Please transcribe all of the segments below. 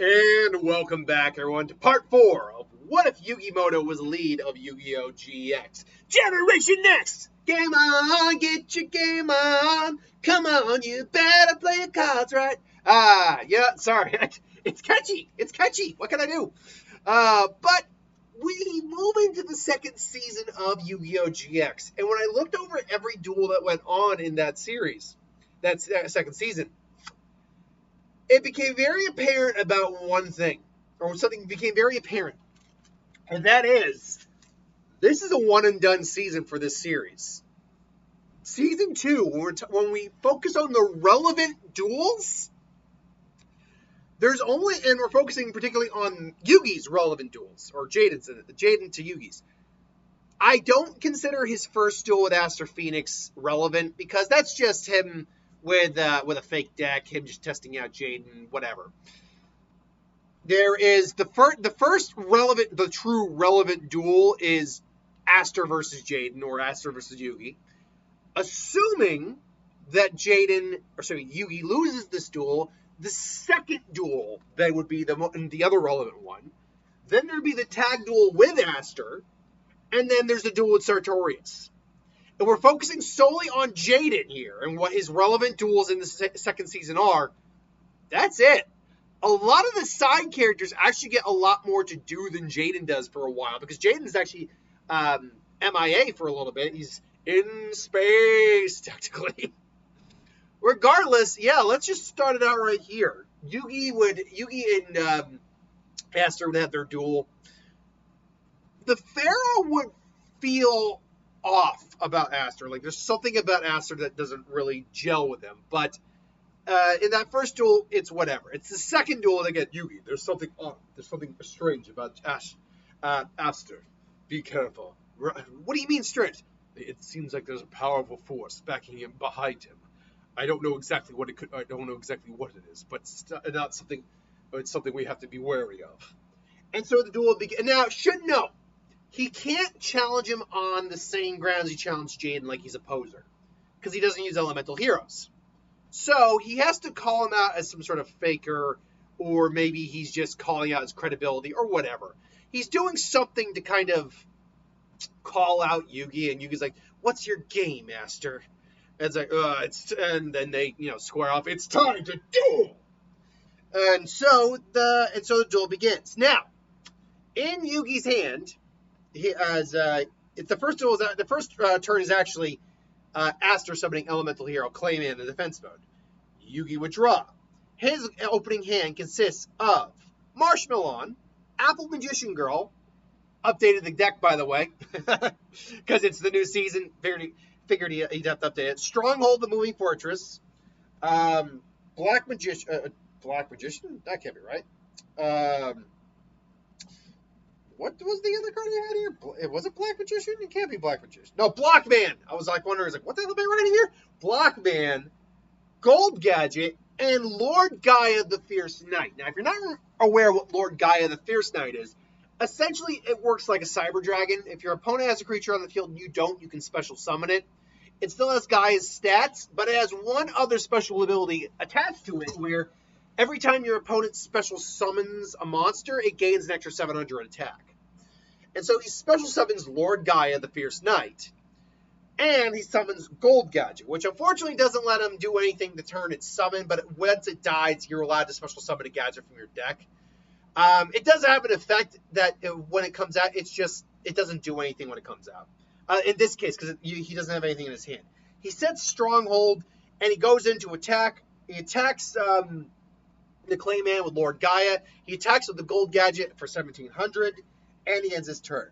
And welcome back, everyone, to part 4 of What If Yugi Moto Was Lead of Yu-Gi-Oh! GX Generation Next! Game on, get your game on. Come on, you better play your cards right. Sorry. It's catchy. What can I do? But we move into the second season of Yu-Gi-Oh! GX. And when I looked over every duel that went on in that series, that second season, it became very apparent about one thing, or something became very apparent, and that is, this is a one-and-done season for this series. Season 2, when we focus on the relevant duels, and we're focusing particularly on Yugi's relevant duels, or Jaden to Yugi's. I don't consider his first duel with Aster Phoenix relevant, because that's just him with a fake deck, him just testing out Jaden, whatever. There is the true relevant duel is Aster versus Jaden, or Aster versus Yugi. Assuming that Yugi loses this duel, the second duel that would be the other relevant one. Then there'd be the tag duel with Aster, and then there's the duel with Sartorius. And we're focusing solely on Jaden here and what his relevant duels in the second season are. That's it. A lot of the side characters actually get a lot more to do than Jaden does for a while, because Jaden's actually MIA for a little bit. He's in space, technically. Regardless, let's just start it out right here. Yugi and Aster would have their duel. The Pharaoh would feel off about Aster. Like, there's something about Aster that doesn't really gel with him. But in that first duel, it's whatever. It's the second duel they get Yugi. There's something off. There's something strange about Aster. Be careful. What do you mean strange? It seems like there's a powerful force backing him behind him. I don't know exactly what it is, but it's not something. It's something we have to be wary of. And so the duel begins. Now, should know, he can't challenge him on the same grounds he challenged Jaden, like he's a poser, because he doesn't use elemental heroes. So he has to call him out as some sort of faker, or maybe he's just calling out his credibility, or whatever. He's doing something to kind of call out Yugi, and Yugi's like, "What's your game, Aster?" And it's like, and then they, square off. It's time to duel. And so the duel begins. Now, in Yugi's hand, the first duel. The first turn is actually Aster summoning elemental hero Clayman in the defense mode. Yugi would draw. His opening hand consists of Marshmallow, Apple Magician Girl, updated the deck, by the way, because it's the new season. Figured he'd have to update it. Stronghold, the Moving Fortress, Black Magician. That can't be right. What was the other card you had here? Was it Black Magician? It can't be Black Magician. No, Blockman. I was like wondering, what the hell am I writing here? Blockman, Gold Gadget, and Lord Gaia the Fierce Knight. Now, if you're not aware what Lord Gaia the Fierce Knight is, essentially it works like a Cyber Dragon. If your opponent has a creature on the field and you don't, you can special summon it. It still has Gaia's stats, but it has one other special ability attached to it, where every time your opponent special summons a monster, it gains an extra 700 attack. And so he special summons Lord Gaia, the Fierce Knight. And he summons Gold Gadget, which unfortunately doesn't let him do anything the turn it's summoned, but once it dies, you're allowed to special summon a gadget from your deck. It does have an effect that when it comes out, it doesn't do anything when it comes out. In this case, because he doesn't have anything in his hand. He sets Stronghold, and he goes into attack. He attacks the Clayman with Lord Gaia. He attacks with the Gold Gadget for 1,700, and he ends his turn.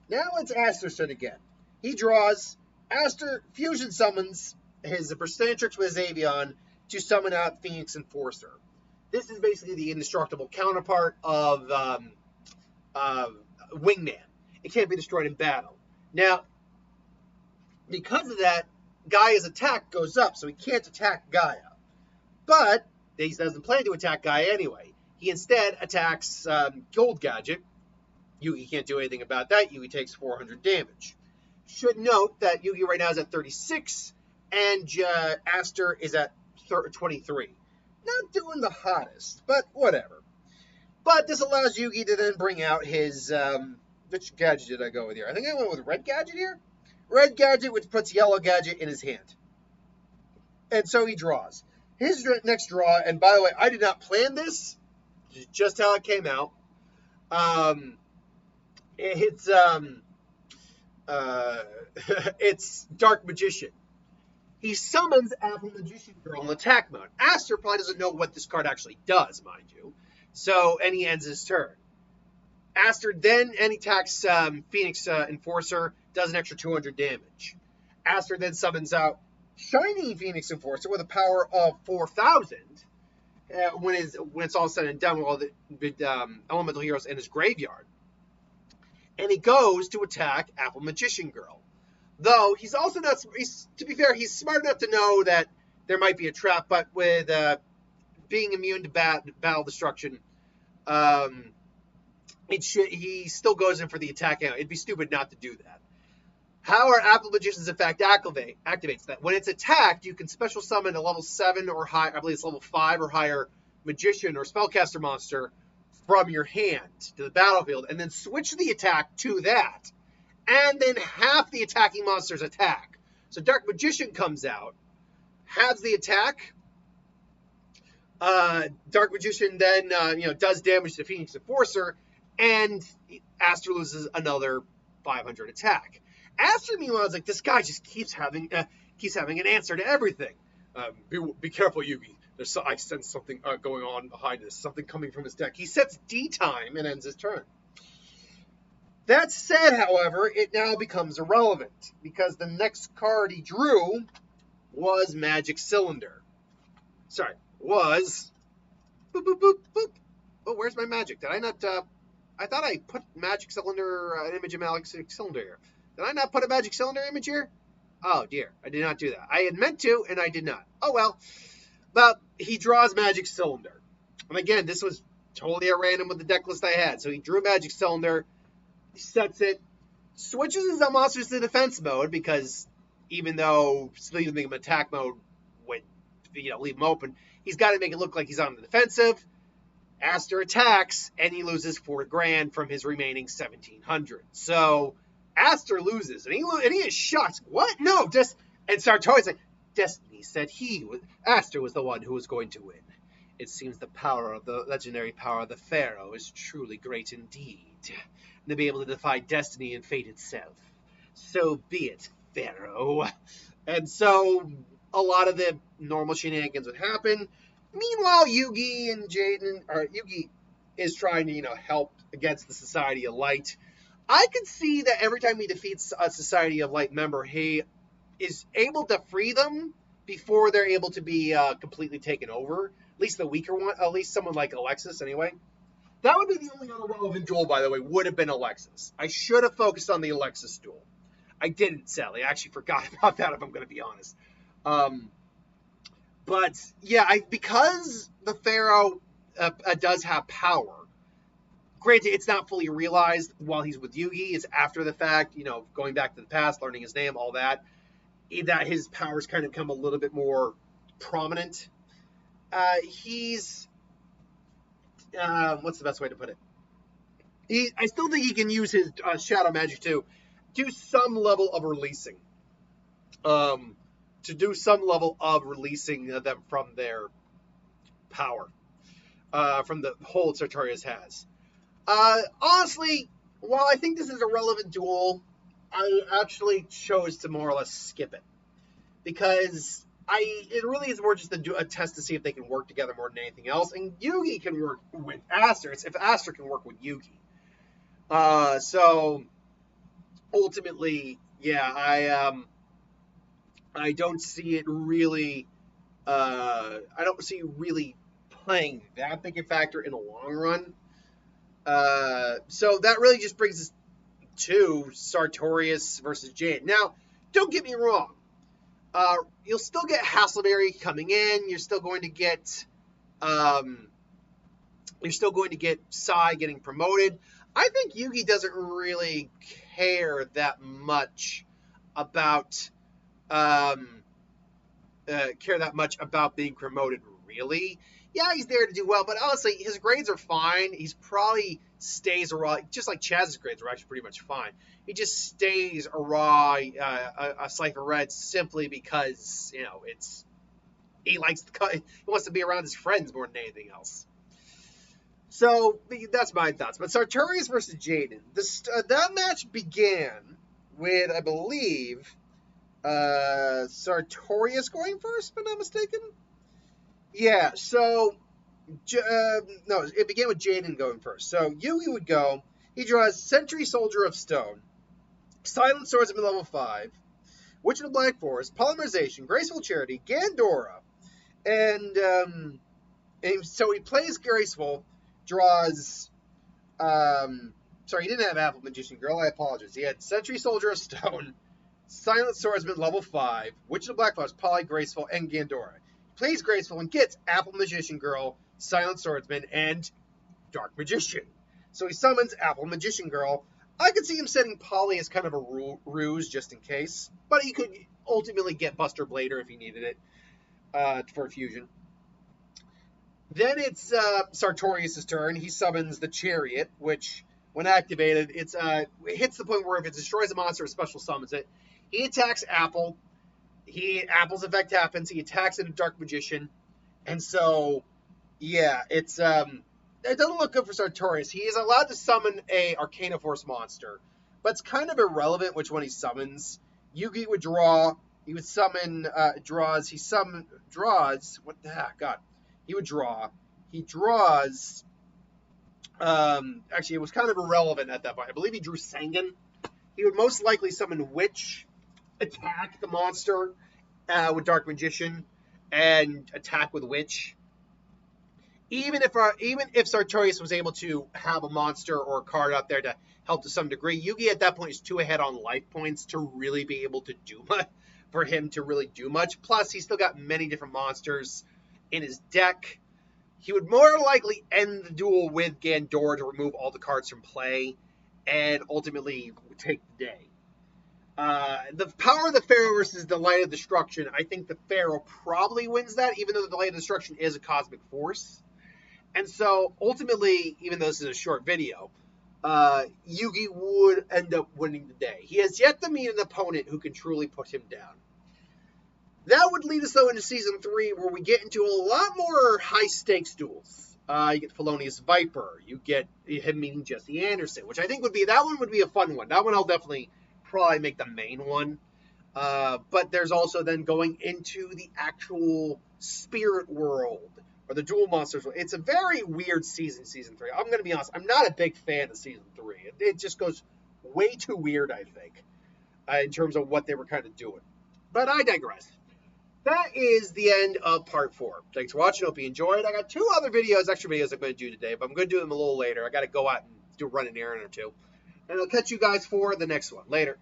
Now it's Aster's turn again. He draws. Aster fusion summons his Percentrix with his Avion to summon out Phoenix Enforcer. This is basically the indestructible counterpart of Wingman. It can't be destroyed in battle. Now, because of that, Gaia's attack goes up, so he can't attack Gaia. But he doesn't plan to attack Gaia anyway. He instead attacks Gold Gadget. Yugi can't do anything about that. Yugi takes 400 damage. Should note that Yugi right now is at 36, and Aster is at 23. Not doing the hottest, but whatever. But this allows Yugi to then bring out his, which gadget did I go with here? I think I went with Red Gadget here. Red Gadget, which puts Yellow Gadget in his hand. And so he draws. His next draw, and by the way, I did not plan this, just how it came out. It's it's Dark Magician. He summons Apple Magician Girl in attack mode. Aster probably doesn't know what this card actually does, mind you. So, and he ends his turn. Aster then attacks Phoenix Enforcer, does an extra 200 damage. Aster then summons out Shiny Phoenix Enforcer with a power of 4,000. When it's all said and done with all the elemental heroes in his graveyard. And he goes to attack Apple Magician Girl. Though, he's also not, to be fair, he's smart enough to know that there might be a trap, but with being immune to battle destruction, he still goes in for the attack. It'd be stupid not to do that. However, Apple Magician's effect activates that. When it's attacked, you can special summon a level 7 or higher, I believe it's level 5 or higher Magician or Spellcaster monster from your hand to the battlefield, and then switch the attack to that. And then half the attacking monster's attack. So Dark Magician comes out, has the attack. Dark Magician then does damage to Phoenix Enforcer, and Aster loses another 500 attack. Aster, meanwhile, is like, this guy just keeps having an answer to everything. Be careful, Yugi. I sense something going on behind this. Something coming from his deck. He sets D time and ends his turn. That said, however, it now becomes irrelevant because the next card he drew was Magic Cylinder. Sorry, was... Boop, boop, boop, boop. Oh, where's my magic? Did I not... I thought I put Magic Cylinder, an image of Magic Cylinder here. Did I not put a Magic Cylinder image here? Oh, dear. I did not do that. I had meant to, and I did not. Oh, well. But he draws Magic Cylinder. And again, this was totally at random with the deck list I had. So he drew Magic Cylinder. He sets it, switches his monsters to defense mode because even though leaving him in attack mode would, leave him open, he's got to make it look like he's on the defensive. Aster attacks, and he loses $4,000 from his remaining 1,700. So Aster loses, and he is shocked. What? No, and Sartorius like, Destiny said Aster was the one who was going to win. It seems the power of the legendary power of the Pharaoh is truly great indeed. To be able to defy destiny and fate itself. So be it, Pharaoh. And so a lot of the normal shenanigans would happen. Meanwhile, Yugi is trying to, help against the Society of Light. I could see that every time he defeats a Society of Light member, he is able to free them before they're able to be completely taken over. At least the weaker one, at least someone like Alexis anyway. That would be the only other relevant duel, by the way, would have been Alexis. I should have focused on the Alexis duel. I didn't, sadly. I actually forgot about that, if I'm going to be honest. But, yeah, because the Pharaoh does have power, granted, it's not fully realized while he's with Yugi. It's after the fact, going back to the past, learning his name, all that his powers kind of become a little bit more prominent. What's the best way to put it? I still think he can use his shadow magic to do some level of releasing. To do some level of releasing them from their power. From the hold Sartorius has. Honestly, while I think this is a relevant duel, I actually chose to more or less skip it. Because it really is more just a test to see if they can work together more than anything else. And Yugi can work with Aster. It's if Aster can work with Yugi. So ultimately, yeah, I don't see it really. I don't see really playing that big a factor in the long run. So that really just brings us to Sartorius versus Jade. Now, don't get me wrong. You'll still get Hassleberry coming in. You're still going to get Sai getting promoted. I think Yugi doesn't really care that much about being promoted, really. Yeah, he's there to do well, but honestly, his grades are fine. He's probably stays a raw, just like Chaz's grades were actually pretty much fine. He just stays a raw, a Cypher Red simply because, he likes he wants to be around his friends more than anything else. So that's my thoughts. But Sartorius versus Jaden, that match began with, I believe, Sartorius going first, if I'm not mistaken. Yeah, so no, it began with Jaden going first. So Yugi would go. He draws Sentry Soldier of Stone, Silent Swordsman level 5, Witch of the Black Forest, Polymerization, Graceful Charity, Gandora, and so he plays Graceful, draws. Sorry, he didn't have Apple Magician Girl. I apologize. He had Sentry Soldier of Stone, Silent Swordsman level 5, Witch of the Black Forest, Poly, Graceful, and Gandora. He plays Graceful and gets Apple Magician Girl, Silent Swordsman, and Dark Magician. So he summons Apple Magician Girl. I could see him setting Poly as kind of a ruse just in case, but he could ultimately get Buster Blader if he needed it for a fusion. Then it's Sartorius' turn. He summons the Chariot, which, when activated, it hits the point where if it destroys a monster, it special summons it. He attacks Apple. Apple's effect happens. He attacks into Dark Magician. And so, yeah, it doesn't look good for Sartorius. He is allowed to summon a Arcana Force monster, but it's kind of irrelevant which one he summons. Yugi would draw. He would summon, draws. What the heck? God. He would draw. He draws. Actually, it was kind of irrelevant at that point. I believe he drew Sangan. He would most likely summon Witch, attack the monster with Dark Magician, and attack with Witch. Even if Sartorius was able to have a monster or a card out there to help to some degree, Yugi at that point is 2 ahead on life points to really be able to do much, for him to really do much. Plus, he's still got many different monsters in his deck. He would more likely end the duel with Gandora to remove all the cards from play and ultimately take the day. The Power of the Pharaoh versus the Light of Destruction. I think the Pharaoh probably wins that, even though the Light of Destruction is a cosmic force. And so, ultimately, even though this is a short video, Yugi would end up winning the day. He has yet to meet an opponent who can truly put him down. That would lead us, though, into Season 3, where we get into a lot more high-stakes duels. You get Felonious Viper. You get him meeting Jesse Anderson, which I think would be a fun one. That one I'll definitely probably make the main one. But there's also then going into the actual spirit world, or the duel monsters. It's a very weird season 3. I'm going to be honest, I'm not a big fan of Season 3. It just goes way too weird, I think, in terms of what they were kind of doing. But I digress. That is the end of part 4. Thanks for watching. Hope you enjoyed. I got 2 other extra videos I'm going to do today, but I'm going to do them a little later. I got to go out and run an errand or 2. And I'll catch you guys for the next one. Later.